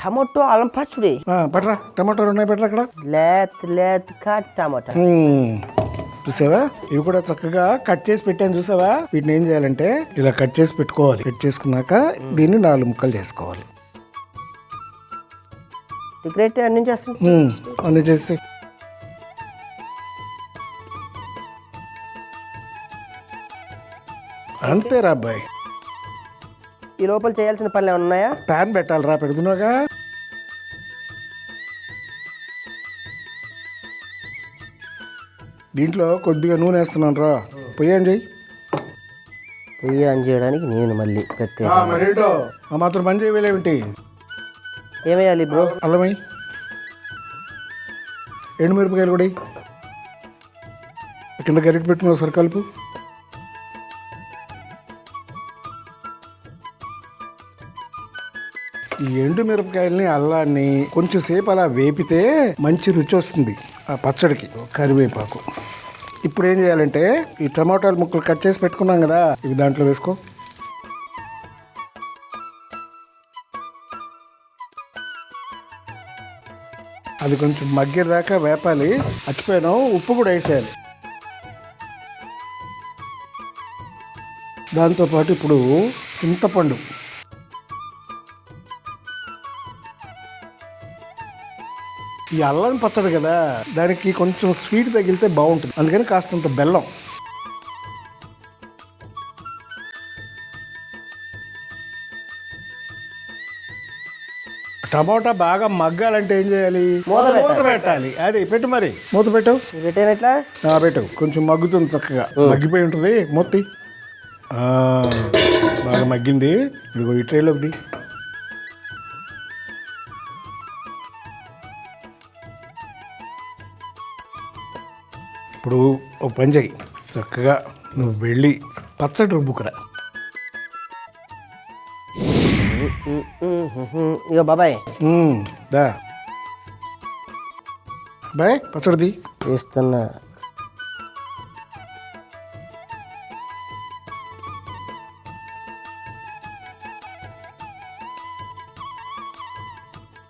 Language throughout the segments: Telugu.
టమాటో అల్లం పచ్చడి. పట్రా, టమాటాలు ఉన్నాయి పట్రా అక్కడ. లేత్ కట్ టమాటా. చూసావా, ఇవి కూడా చక్కగా కట్ చేసి పెట్టాను. చూసావా, వీటిని ఏం చేయాలంటే ఇలా కట్ చేసి పెట్టుకోవాలి. కట్ చేసుకున్నాక దీన్ని 4 ముక్కలు చేసుకోవాలి. టికెట్ అన్ని చేస్తాను. అన్నీ చేసి అంతేరా అబ్బాయి. ఈ లోపల చేయాల్సిన పనులు ఏమైనా ఉన్నాయా? ప్యాన్ పెట్టాలిరా, పెడుతున్నాగా. దీంట్లో కొద్దిగా నూనె వేస్తున్నాను రా. పొయ్యి చెయ్యి. పొయ్యి ఆన్ చేయడానికి నేను మళ్ళీ ప్రత్యేక మరేంటో ఆ మాత్రం పని చేయలేమిటి? ఏమేయాలి బ్రో? అల్లమై, ఎండుమిరపకాయలు కూడా కింద గరిటె పెట్టుకుని ఒకసారి కలుపు. ఈ ఎండు మిరపకాయలని అల్లాన్ని కొంచెం సేపు అలా వేపితే మంచి రుచి వస్తుంది ఆ పచ్చడికి. కరివేపాకు. ఇప్పుడు ఏం చేయాలంటే ఈ టమాటాలు ముక్కలు కట్ చేసి పెట్టుకున్నాం కదా, ఇవి దాంట్లో వేసుకో. అది కొంచెం మగ్గేదాకా వేపాలి. మర్చిపోయాను, ఉప్పు కూడా వేసేయాలి. దాంతోపాటు ఇప్పుడు చింతపండు. ఈ అల్లం పచ్చడి కదా, దానికి కొంచెం స్వీట్ తగిలితే బాగుంటుంది. అందుకని కాస్తంత బెల్లం. టమాటా బాగా మగ్గాలంటే ఏం చేయాలి? మూత పెట్టాలి. అది పెట్టు, మరి మూత పెట్టు. పెట్టేనట్లా పెట్టు. కొంచెం మగ్గుతుంది చక్కగా. మగ్గిపోయి ఉంటుంది. మూతి బాగా మగ్గింది. ఇదిగో ఈ ట్రేలోకి. ఇప్పుడు ఒక పని చెయ్యి, చక్కగా నువ్వు వెళ్ళి పచ్చడి రుబ్బుకురా. ఇక బాబాయ్ దా బాయ్, పచ్చడిది చేస్తున్నా.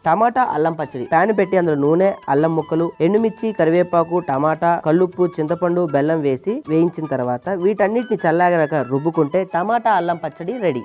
టమాటా అల్లం పచ్చడి. ప్యాన్ పెట్టి అందులో నూనె, అల్లం ముక్కలు, ఎండుమిర్చి, కరివేపాకు, టమాటా, కల్లుప్పు, చింతపండు, బెల్లం వేసి వేయించిన తర్వాత వీటన్నిటిని చల్లారాక రుబ్బుకుంటే టమాటా అల్లం పచ్చడి రెడీ.